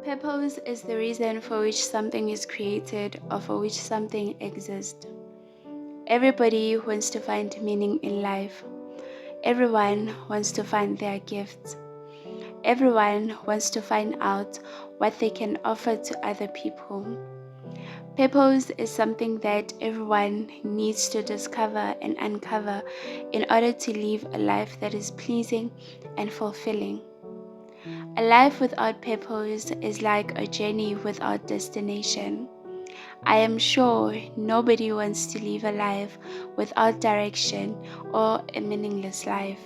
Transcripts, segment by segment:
Purpose is the reason for which something is created or for which something exists. Everybody wants to find meaning in life. Everyone wants to find their gifts. Everyone wants to find out what they can offer to other people. Purpose is something that everyone needs to discover and uncover in order to live a life that is pleasing and fulfilling. A life without purpose is like a journey without destination. I am sure nobody wants to live a life without direction or a meaningless life.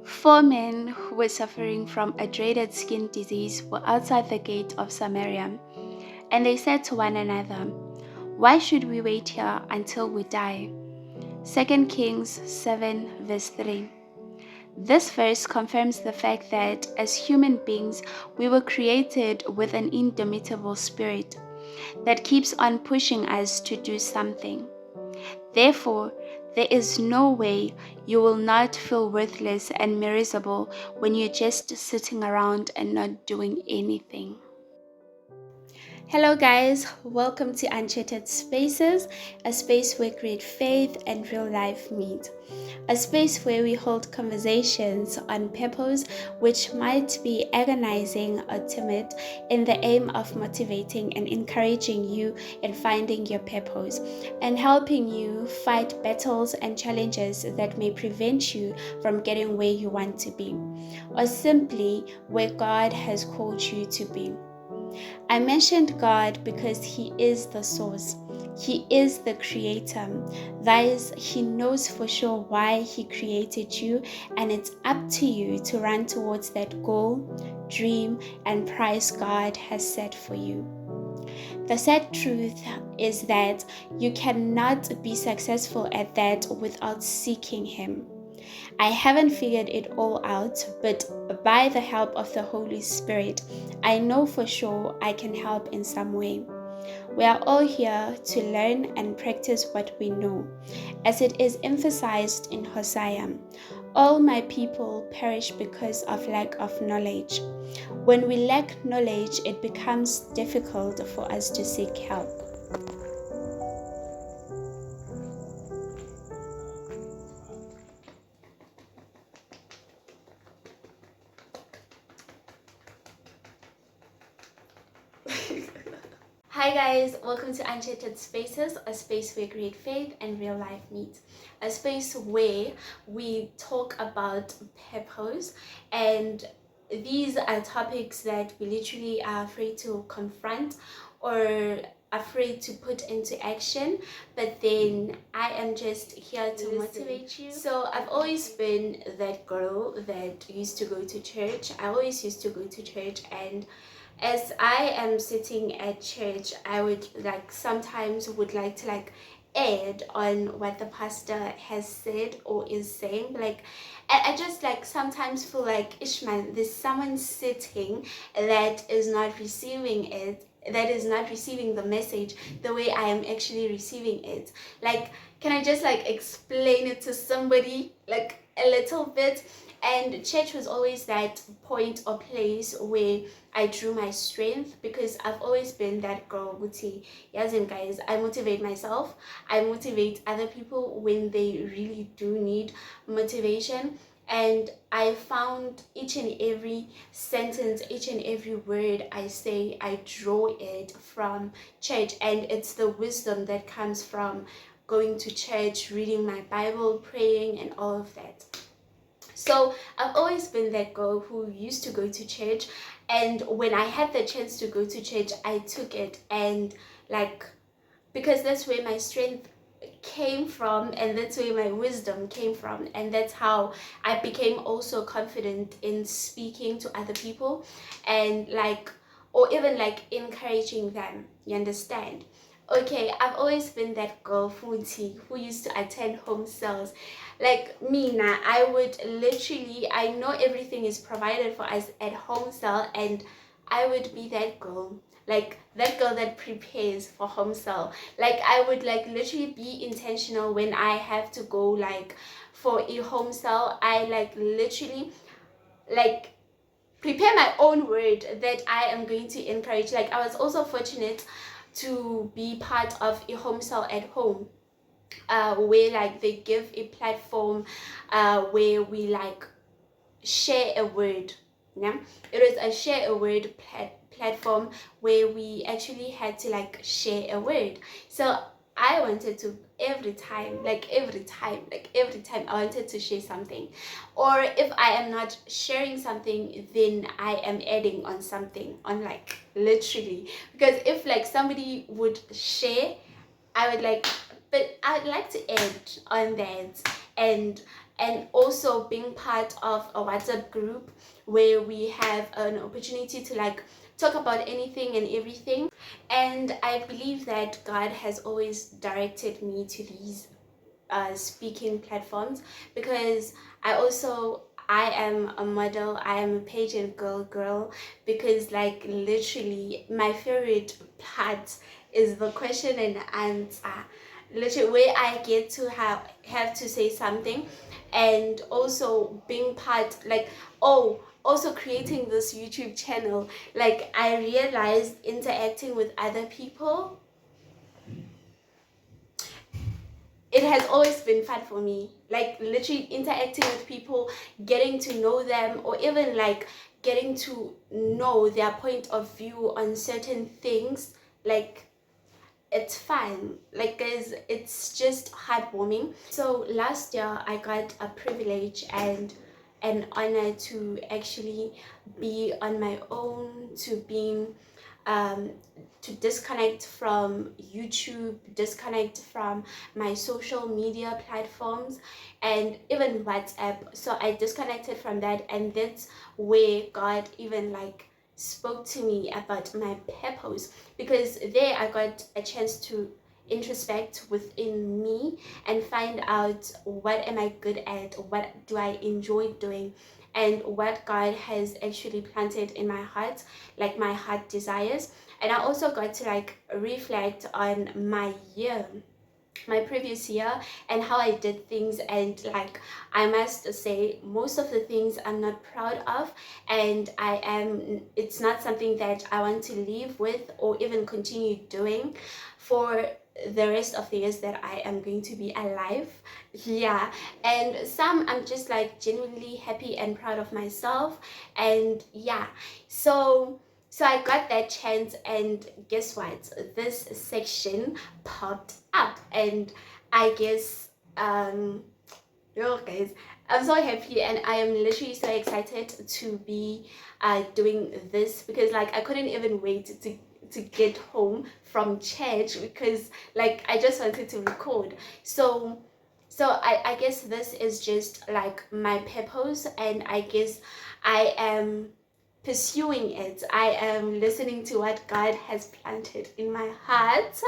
Four men who were suffering from a dreaded skin disease were outside the gate of Samaria, and they said to one another, "Why should we wait here until we die?" 2 Kings 7 verse 3. This verse confirms the fact that as human beings, we were created with an indomitable spirit that keeps on pushing us to do something. Therefore, there is no way you will not feel worthless and miserable when you're just sitting around and not doing anything. Hello, guys. Welcome to Uncharted Spaces, a space where great faith and real life meet. A space where we hold conversations on purpose, which might be agonizing or timid, in the aim of motivating and encouraging you in finding your purpose and helping you fight battles and challenges that may prevent you from getting where you want to be, or simply where God has called you to be. I mentioned God because He is the source. He is the creator. That is, He knows for sure why He created you, and it's up to you to run towards that goal, dream, and prize God has set for you. The sad truth is that you cannot be successful at that without seeking Him. I haven't figured it all out, but by the help of the Holy Spirit, I know for sure I can help in some way. We are all here to learn and practice what we know. As it is emphasized in Hosea, all my people perish because of lack of knowledge. When we lack knowledge, it becomes difficult for us to seek help. Hi guys, welcome to Uncharted Spaces, a space where great faith and real life meet. A space where we talk about purpose, and these are topics that we literally are afraid to confront or afraid to put into action, but then I am just here to motivate you. So I've always been that girl that used to go to church. I always used to go to church, and as I am sitting at church, I would sometimes would like to add on what the pastor has said or is saying. I just sometimes feel like, Ishman, there's someone sitting that is not receiving it, that is not receiving the message the way I am actually receiving it. Can I just explain it to somebody a little bit? And church was always that point or place where I drew my strength, because I've always been that girl, Guti. Yes, and guys, I motivate myself. I motivate other people when they really do need motivation. And I found each and every sentence, each and every word I say, I draw it from church. And it's the wisdom that comes from going to church, reading my Bible, praying, and all of that. So I've always been that girl who used to go to church, and when I had the chance to go to church, I took it, and because that's where my strength came from, and that's where my wisdom came from, and that's how I became also confident in speaking to other people, and or even encouraging them, you understand? Okay, I've always been that girl, Futi, who used to attend home cells. Like me now, I would literally, I know everything is provided for us at home cell, and I would be that girl, that girl that prepares for home cell. I would literally be intentional when I have to go for a home cell. I literally like prepare my own word that I am going to encourage. Like, I was also fortunate to be part of a home cell at home, where like they give a platform where we like share a word. Yeah, it was a share a word platform where we actually had to like share a word. So I wanted to, every time I wanted to share something, or if I am not sharing something, then I am adding on something, on like literally, because if like somebody would share, I would like, but I'd like to add on that. And also being part of a WhatsApp group where we have an opportunity to like talk about anything and everything. And I believe that God has always directed me to these speaking platforms, because I am a model, I am a pageant girl, because like literally my favorite part is the question and answer, literally where I get to have to say something. And also being part, like, oh, also creating this YouTube channel, like I realized interacting with other people, it has always been fun for me. Like literally interacting with people, getting to know them, or even like getting to know their point of view on certain things. Like, it's fun, like guys, it's just heartwarming. So last year I got a privilege and an honor to actually be on my own, to being um, to disconnect from YouTube, disconnect from my social media platforms, and even WhatsApp. So I disconnected from that, and that's where God even like spoke to me about my purpose, because there I got a chance to introspect within me and find out what am I good at, what do I enjoy doing, and what God has actually planted in my heart, like my heart desires. And I also got to like reflect on my year, my previous year, and how I did things. And like, I must say, most of the things I'm not proud of, and it's not something that I want to live with or even continue doing for the rest of the years that I am going to be alive. Yeah. And some I'm just like genuinely happy and proud of myself. And yeah, so I got that chance, and guess what? This section popped up, and I guess yo guys, I'm so happy, and I am literally so excited to be doing this, because like I couldn't even wait to get home from church, because like I just wanted to record. So I guess this is just like my purpose, and I guess I am pursuing it. I am listening to what God has planted in my heart.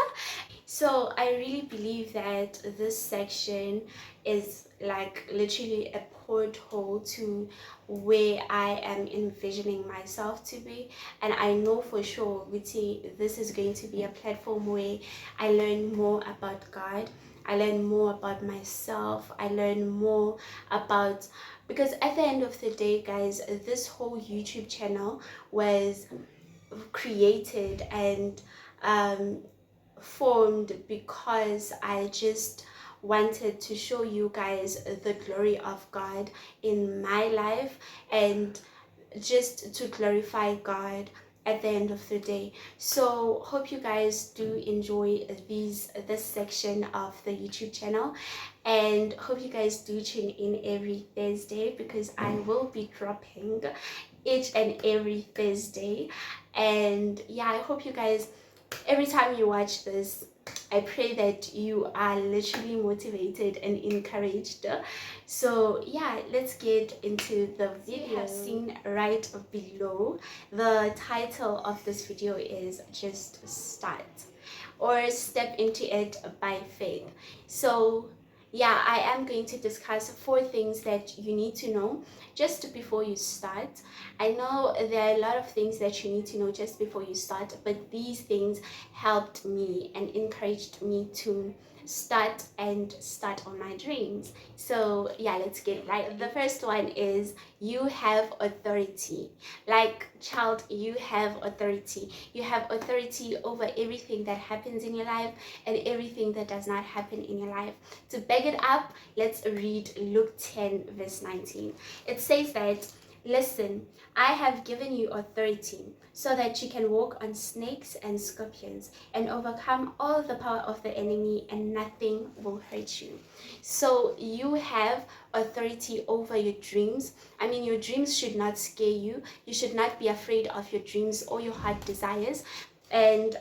So I really believe that this section is like literally a porthole to where I am envisioning myself to be. And I know for sure, Witty, this is going to be a platform where I learn more about God. I learn more about myself. I learn more about, because at the end of the day, guys, this whole YouTube channel was created and formed because I just wanted to show you guys the glory of God in my life, and just to glorify God at the end of the day. So hope you guys do enjoy this section of the YouTube channel, and hope you guys do tune in every Thursday, because I will be dropping each and every Thursday. And yeah, I hope you guys, every time you watch this, I pray that you are literally motivated and encouraged. So yeah, let's get into the video. You have seen right below, the title of this video is just Start, or Step into It by Faith. So yeah, I am going to discuss 4 things that you need to know just before you start. I know there are a lot of things that you need to know just before you start, but these things helped me and encouraged me to start on my dreams. So yeah, let's get right. The first one is you have authority. Like, child, you have authority. You have authority over everything that happens in your life and everything that does not happen in your life. To back it up, let's read Luke 10 verse 19. It says that, listen, I have given you authority so that you can walk on snakes and scorpions and overcome all the power of the enemy, and nothing will hurt you. So you have authority over your dreams. I mean, your dreams should not scare you. You should not be afraid of your dreams or your heart desires. And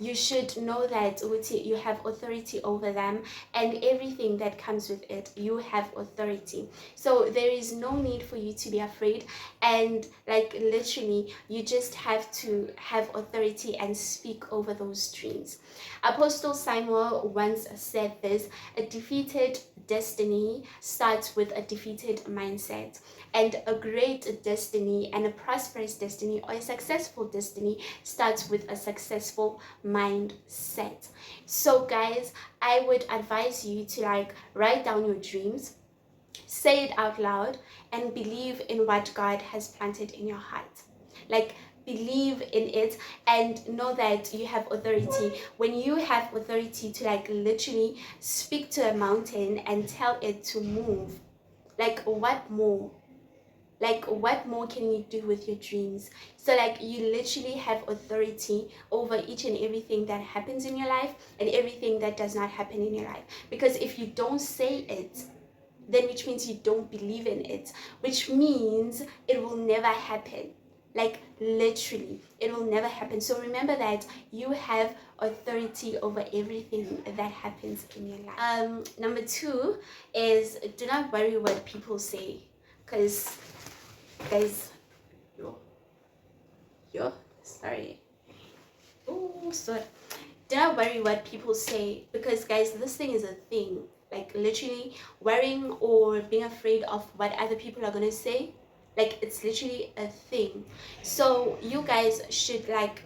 you should know that you have authority over them, and everything that comes with it, you have authority. So there is no need for you to be afraid, and like literally you just have to have authority and speak over those dreams. Apostle Samuel once said this: a defeated destiny starts with a defeated mindset, and a great destiny and a prosperous destiny or a successful destiny starts with a successful mindset. So guys, I would advise you to like write down your dreams, say it out loud, and believe in what God has planted in your heart. Like, believe in it and know that you have authority. When you have authority to like literally speak to a mountain and tell it to move, like what more? Like what more can you do with your dreams? So like you literally have authority over each and everything that happens in your life and everything that does not happen in your life. Because if you don't say it, then which means you don't believe in it, which means it will never happen. Like literally it will never happen. So remember that you have authority over everything that happens in your life. Number 2 is, do not worry what people say. Because guys, sorry, oh sorry, do not worry what people say, because guys, this thing is a thing. Like literally worrying or being afraid of what other people are gonna say, like it's literally a thing. So you guys should like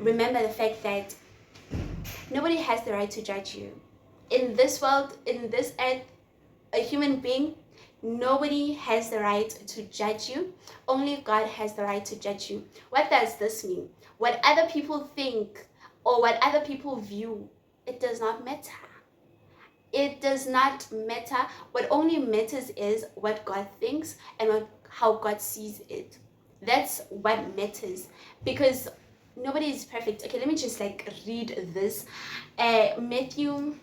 remember the fact that nobody has the right to judge you in this world, in this earth. A human being, nobody has the right to judge you. Only God has the right to judge you. What does this mean? What other people think or what other people view, it does not matter. It does not matter. What only matters is what God thinks and how God sees it. That's what matters, because nobody is perfect. Okay, let me just like read this. Matthew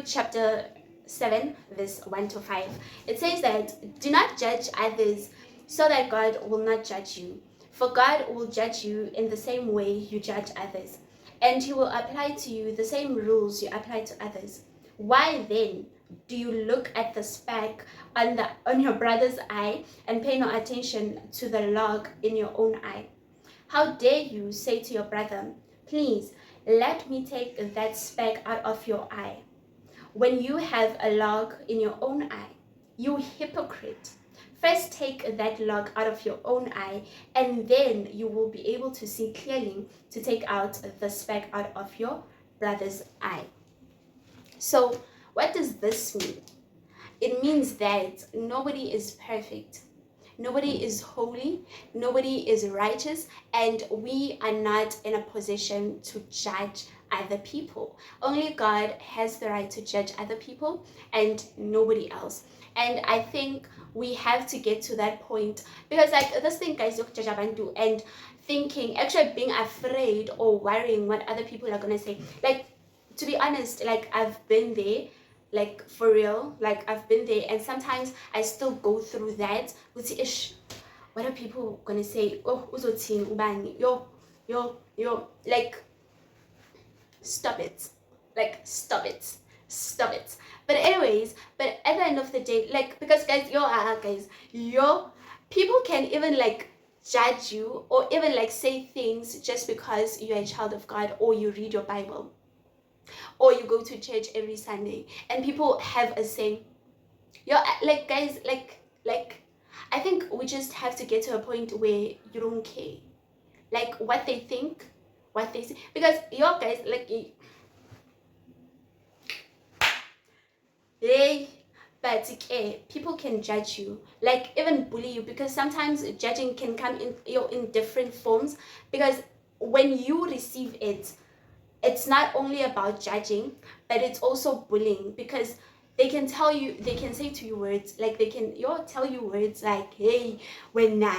chapter 7 verse 1 to 5. It says that, do not judge others so that God will not judge you. For God will judge you in the same way you judge others, and he will apply to you the same rules you apply to others. Why then do you look at the speck on your brother's eye and pay no attention to the log in your own eye? How dare you say to your brother, please let me take that speck out of your eye, when you have a log in your own eye? You hypocrite. First take that log out of your own eye, and then you will be able to see clearly to take out the speck out of your brother's eye. So what does this mean? It means that nobody is perfect. Nobody is holy, nobody is righteous, and we are not in a position to judge other people. Only God has the right to judge other people and nobody else. And I think we have to get to that point, because like this thing, guys, you judge abantu and thinking, actually being afraid or worrying what other people are gonna say. Like, to be honest, like I've been there, like for real, like I've been there, and sometimes I still go through that. Ish, what are people gonna say? Oh, uzothini ubani, yo, like stop it, like stop it. But anyways, but at the end of the day, like, because guys, people can even like judge you or even like say things just because you're a child of God or you read your Bible or you go to church every Sunday, and people have a saying. Like guys, like I think we just have to get to a point where you don't care, like what they think, what they say, because guys, like Hey, but people can judge you, like even bully you, because sometimes judging can come in different forms. Because when you receive it, it's not only about judging, but it's also bullying, because they can say to you words like tell you words like, hey, wena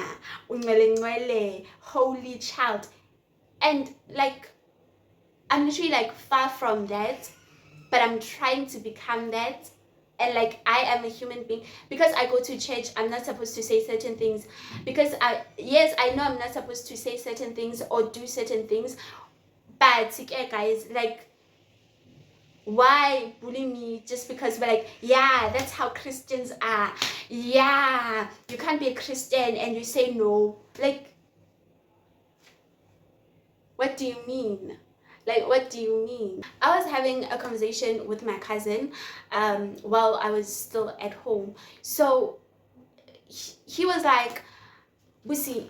ungcwele ngcwele, holy child. And like, I'm literally like far from that, but I'm trying to become that. And like, I am a human being. Because I go to church, I'm not supposed to say certain things. Because I know I'm not supposed to say certain things or do certain things. But guys, like, why bully me just because we're like, yeah, that's how Christians are. Yeah, you can't be a Christian and you say no. Like, what do you mean? Like, what do you mean? I was having a conversation with my cousin while I was still at home. So he was like, Busi,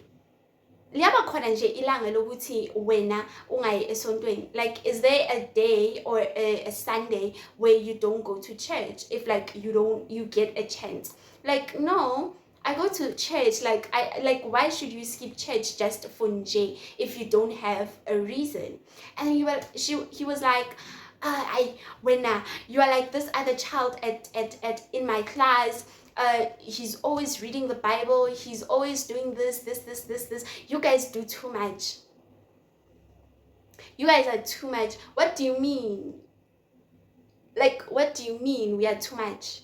liyaba khona nje ilanga lokuthi wena ungayi esontweni. Like, is there a day or a Sunday where you don't go to church if like you get a chance? Like, no, I go to church. Like, why should you skip church just for nje if you don't have a reason? And he was like, when you are like this other child at in my class. He's always reading the Bible. He's always doing this. You guys do too much. You guys are too much. What do you mean? Like, what do you mean we are too much?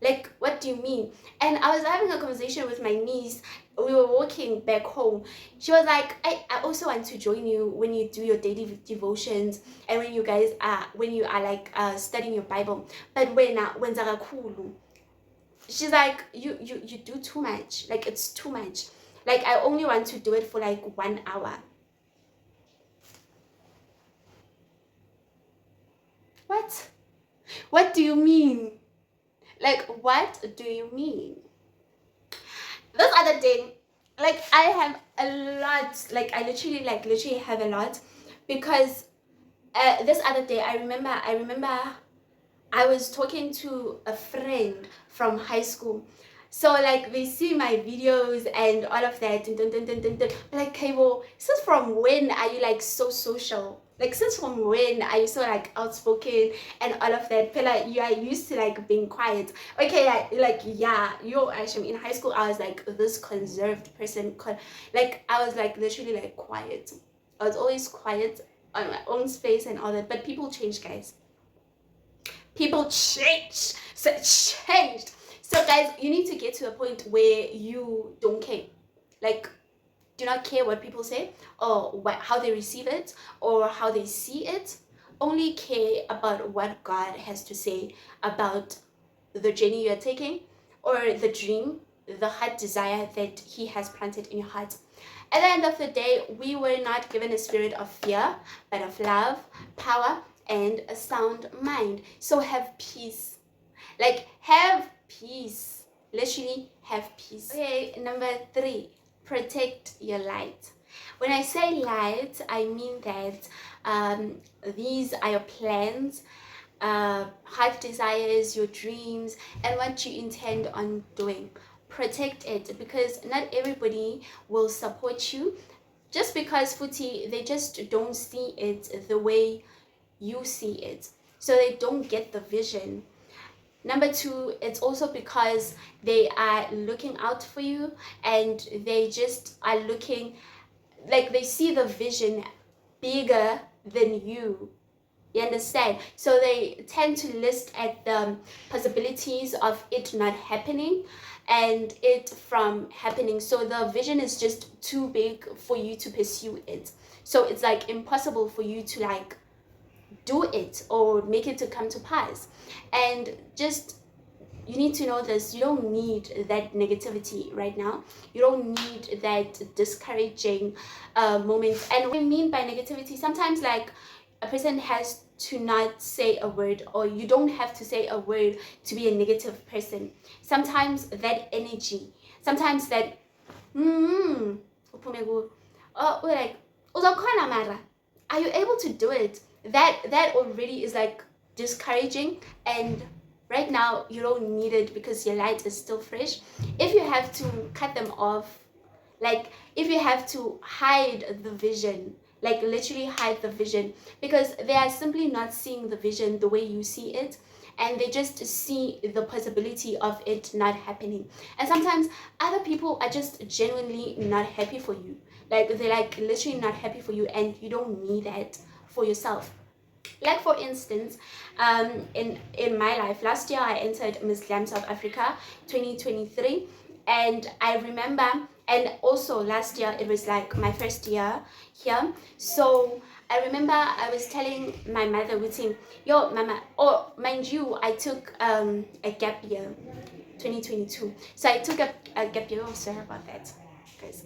Like, what do you mean? And I was having a conversation with my niece. We were walking back home. She was like, I also want to join you when you do your daily devotions and when you are like studying your Bible. But when Zagakhulu, she's like, you do too much. Like, it's too much. Like, I only want to do it for like 1 hour. What do you mean? Like, what do you mean? This other day, like, I have a lot. Like, I literally have a lot. Because this other day, I remember I was talking to a friend from high school. So like, they see my videos and all of that, like, Kaibo, since from when are you like so social? Like, since from when are you so like outspoken and all of that? Pela, you are used to like being quiet. Okay, actually in high school I was like this conserved person. Like, I was like literally like quiet. I was always quiet on my own space and all that. But people change, guys. People change. So it changed. So guys, you need to get to a point where you don't care. Like, do not care what people say or how they receive it or how they see it. Only care about what God has to say about the journey you're taking, or the dream, the heart desire that He has planted in your heart. At the end of the day, we were not given a spirit of fear, but of love, power, and a sound mind. So have peace. Like, have peace. Literally have peace. Okay, number 3, protect your light. When I say light, I mean that these are your plans, heart desires, your dreams, and what you intend on doing. Protect it, because not everybody will support you, just because Futi, they just don't see it the way you see it, so they don't get the vision. Number 2, it's also because they are looking out for you, and they just are looking, like, they see the vision bigger than you. You understand? So they tend to list at the possibilities of it not happening and it from happening. So the vision is just too big for you to pursue it. So it's like impossible for you to like do it or make it to come to pass. And just, you need to know this: you don't need that negativity right now. You don't need that discouraging moments. And what I mean by negativity, sometimes like a person has to not say a word, or you don't have to say a word to be a negative person. Sometimes that energy, sometimes that like, are you able to do it? That already is like discouraging, and right now you don't need it because your light is still fresh. If you have to cut them off, like if you have to hide the vision, like literally hide the vision, because they are simply not seeing the vision the way you see it, and they just see the possibility of it not happening. And sometimes other people are just genuinely not happy for you, like they're like literally not happy for you, and you don't need that for yourself. Like for instance, in my life, last year I entered Miss Glam South Africa 2023, and I remember, and also last year it was like my first year here. So I remember I was telling my mother, with him, yo mama, oh mind you, I took a gap year 2022. So I took a gap year. Oh, sorry about that, guys.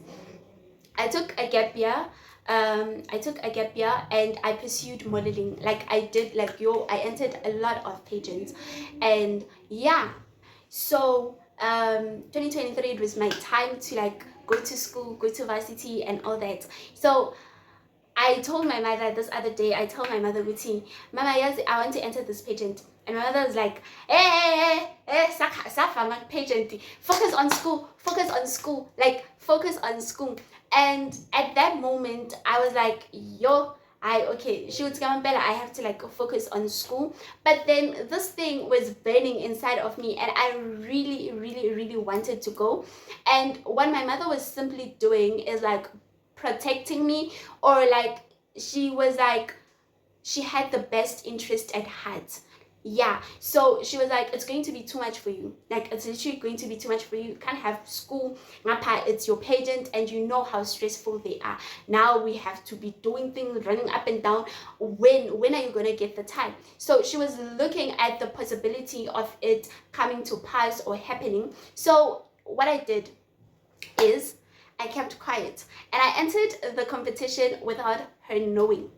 I took a gap year. I took a gap year and I pursued modeling. Like I did, like I entered a lot of pageants, and yeah. So 2023, it was my time to like go to school, go to varsity, and all that. So I told my mother this other day, I told my mother, routine, Mama, yes, I want to enter this pageant. And my mother was like, Safa, pageant. Focus on school, like focus on school. And at that moment, I was like, okay, she would come Bella, I have to like focus on school. But then this thing was burning inside of me, and I really, really, really wanted to go. And what my mother was simply doing is like protecting me, or like she was like, she had the best interest at heart. Yeah, so she was like, it's going to be too much for you, like it's literally going to be too much for you. You can't have school, it's your pageant, and you know how stressful they are. Now we have to be doing things, running up and down. When are you going to get the time? So she was looking at the possibility of it coming to pass or happening. So what I did is I kept quiet, and I entered the competition without her knowing.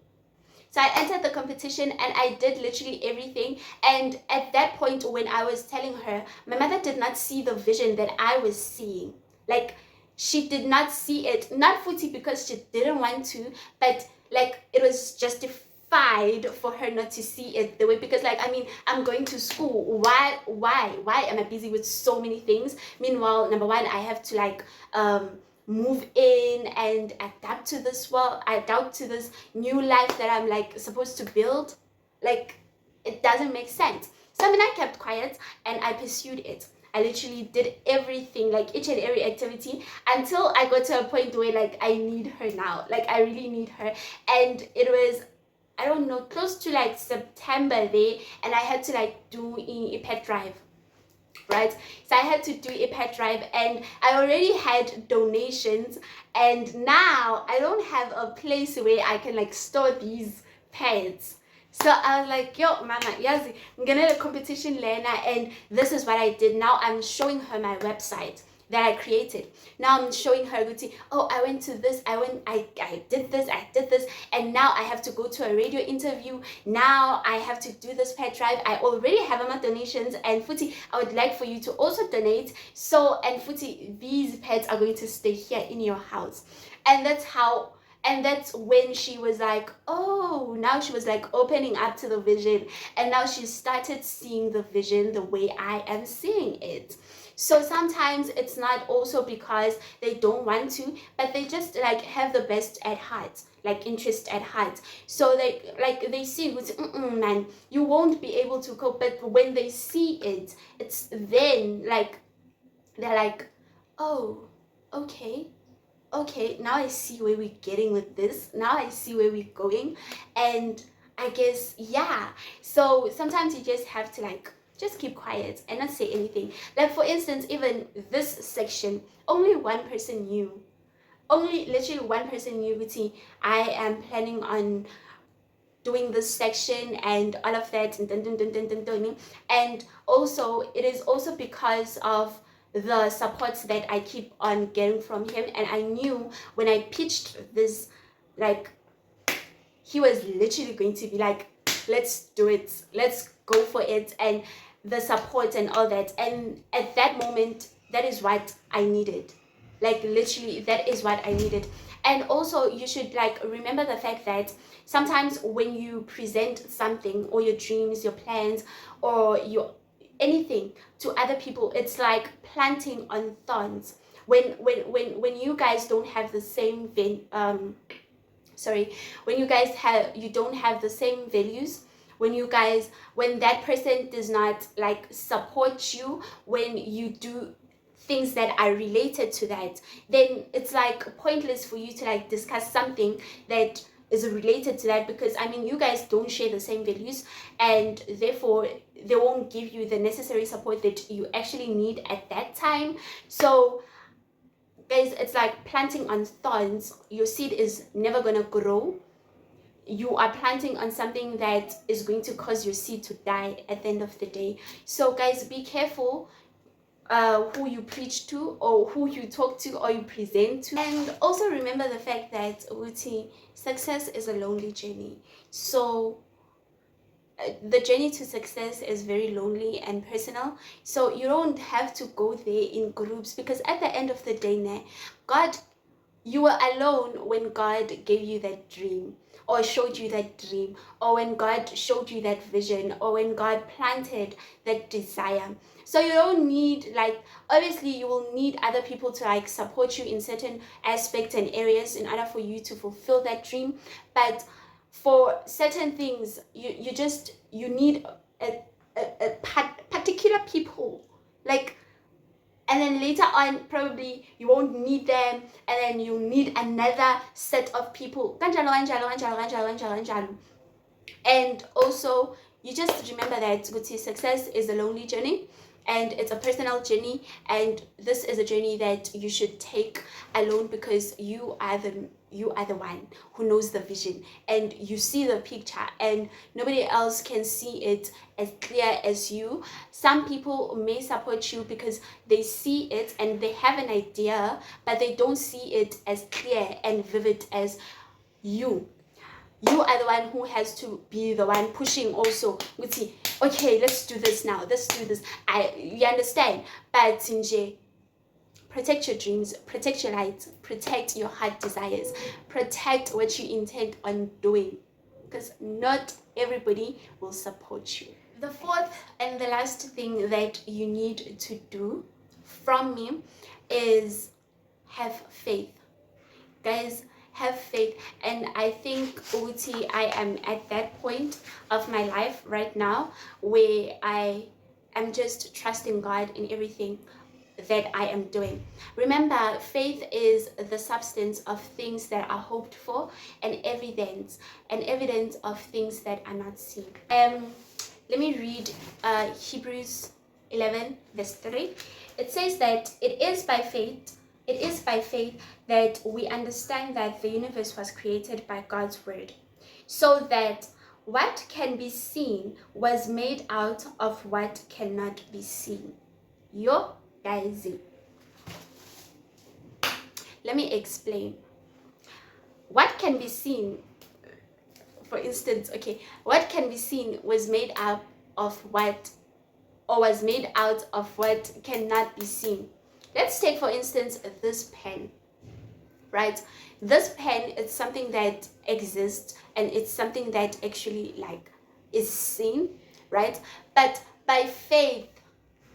So I entered the competition and I did literally everything. And at that point, when I was telling her, my mother did not see the vision that I was seeing. Like, she did not see it, not Futi because she didn't want to, but like it was justified for her not to see it the way, because like, I mean, I'm going to school. Why am I busy with so many things? Meanwhile, number one, I have to like move in and adapt to this world, adapt to this new life that I'm like supposed to build. Like, it doesn't make sense. So I mean, I kept quiet and I pursued it. I literally did everything, like each and every activity, until I got to a point where like I need her now. Like I really need her. And it was, I don't know, close to like September there, and I had to like do a pet drive. Right, so I had to do a pet drive, and I already had donations, and now I don't have a place where I can like store these pets. So I was like, yo mama, yes, I'm gonna do a competition Lena, and this is what I did. Now I'm showing her my website that I created. Now I'm showing her, oh, I went to this, I did this, and now I have to go to a radio interview. Now I have to do this pet drive. I already have my donations, and Futi, I would like for you to also donate. So, and Futi, these pets are going to stay here in your house. And that's when she was like, oh, now she was like opening up to the vision, and now she started seeing the vision the way I am seeing it. So sometimes it's not also because they don't want to, but they just like have the best at heart, like interest at heart. So they see it, man, you won't be able to cope. But when they see it, it's then like they're like, oh, okay, now I see where we're getting with this. Now I see where we're going. And I guess, yeah. So sometimes you just have to like just keep quiet and not say anything. Like for instance, even this section, only one person knew. Only literally one person knew, Guti, I am planning on doing this section and all of that, and also it is also because of the supports that I keep on getting from him. And I knew when I pitched this, like, he was literally going to be like, let's do it, let's go for it, and the support and all that. And at that moment, that is what I needed. Like literally, that is what I needed. And also you should like remember the fact that sometimes when you present something, or your dreams, your plans, or anything to other people, it's like planting on thorns. When you guys don't have the same when you don't have the same values, when that person does not like support you, when you do things that are related to that, then it's like pointless for you to like discuss something that is related to that, because I mean you guys don't share the same values, and therefore they won't give you the necessary support that you actually need at that time. So guys, it's like planting on thorns. Your seed is never gonna grow. You are planting on something that is going to cause your seed to die at the end of the day. So guys, be careful who you preach to, or who you talk to, or you present to. And also remember the fact that success is a lonely journey. So the journey to success is very lonely and personal. So you don't have to go there in groups, because at the end of the day, God, you were alone when God gave you that dream, or showed you that dream, or when God showed you that vision, or when God planted that desire. So you don't need, like, obviously you will need other people to like support you in certain aspects and areas in order for you to fulfill that dream. But for certain things, you need a particular people, like, and then later on probably you won't need them, and then you need another set of people, kanjalo, kanjalo, kanjalo, kanjalo, kanjalo, kanjalo. And also you just remember that success is a lonely journey, and it's a personal journey, and this is a journey that you should take alone, because you are the one who knows the vision, and you see the picture, and nobody else can see it as clear as you. Some people may support you because they see it and they have an idea, but they don't see it as clear and vivid as you. You are the one who has to be the one pushing also. Okay, let's do this now, let's do this. You understand? But Sinje, protect your dreams, protect your light, protect your heart desires, protect what you intend on doing, because not everybody will support you. The fourth and the last thing that you need to do from me is have faith. Guys, have faith. And I think I am at that point of my life right now where I am just trusting God in everything that I am doing. Remember, faith is the substance of things that are hoped for, and evidence of things that are not seen. Let me read Hebrews 11 verse 3. It says that it is by faith that we understand that the universe was created by God's word, so that what can be seen was made out of what cannot be seen. Yo, guys. Let me explain. What can be seen, for instance, what can be seen was made up of what, or was made out of what cannot be seen. Let's take, for instance, this pen, right? This pen is something that exists, and it's something that actually like is seen, right? But by faith,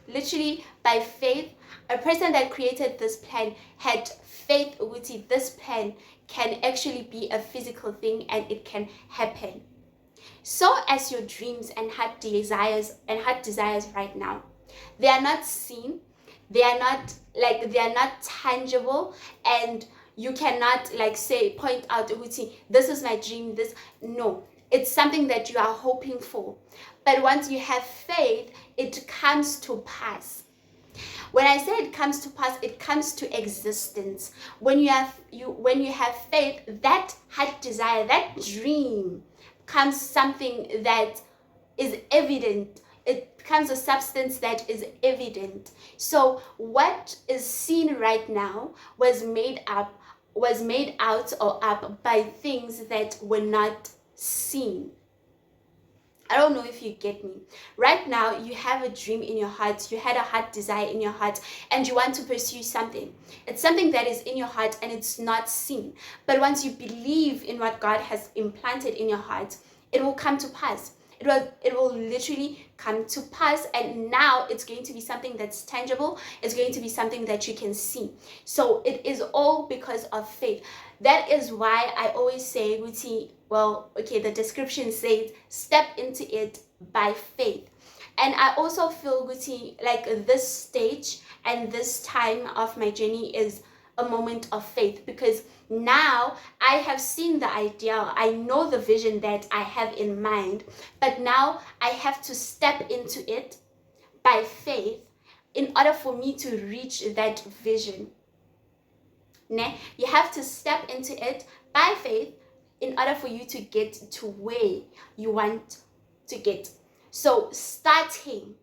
literally by faith, a person that created this pen had faith with this pen can actually be a physical thing, and it can happen. So as your dreams and heart desires right now, they are not seen, they are not tangible, and you cannot like say, point out, this is my dream, no, it's something that you are hoping for. But once you have faith, it comes to pass. When I say it comes to pass, it comes to existence. When you have faith, that heart desire, that dream becomes something that is evident. It becomes a substance that is evident. So what is seen right now was made out or up by things that were not seen. I don't know if you get me. Right now, you have a dream in your heart, you had a heart desire in your heart, and you want to pursue something. It's something that is in your heart and it's not seen. But once you believe in what God has implanted in your heart, it will come to pass. it will literally come to pass, and now it's going to be something that's tangible. It's going to be something that you can see. So it is all because of faith. That is why I always say, Guti, well, okay, the description says step into it by faith. And I also feel, Guti, like this stage and this time of my journey is a moment of faith, because now I have seen the ideal, I know the vision that I have in mind, but now I have to step into it by faith in order for me to reach that vision. You have to step into it by faith in order for you to get to where you want to get. So starting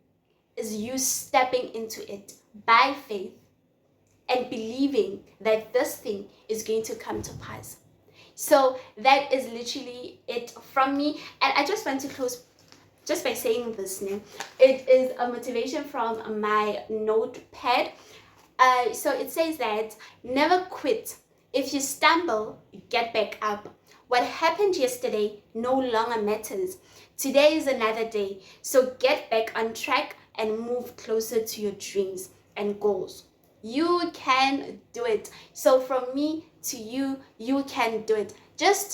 is you stepping into it by faith and believing that this thing is going to come to pass. So that is literally it from me. And I just want to close just by saying this name. It is a motivation from my notepad. So it says that never quit. If you stumble, get back up. What happened yesterday no longer matters. Today is another day. So get back on track and move closer to your dreams and goals. You can do it. So from me to you, you can do it. Just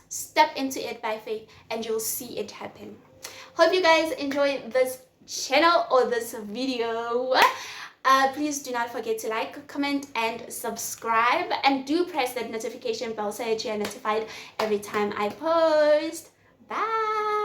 step into it by faith, and you'll see it happen. Hope you guys enjoyed this channel or this video. Please do not forget to like, comment, and subscribe, and do press that notification bell so that you are notified every time I post. Bye.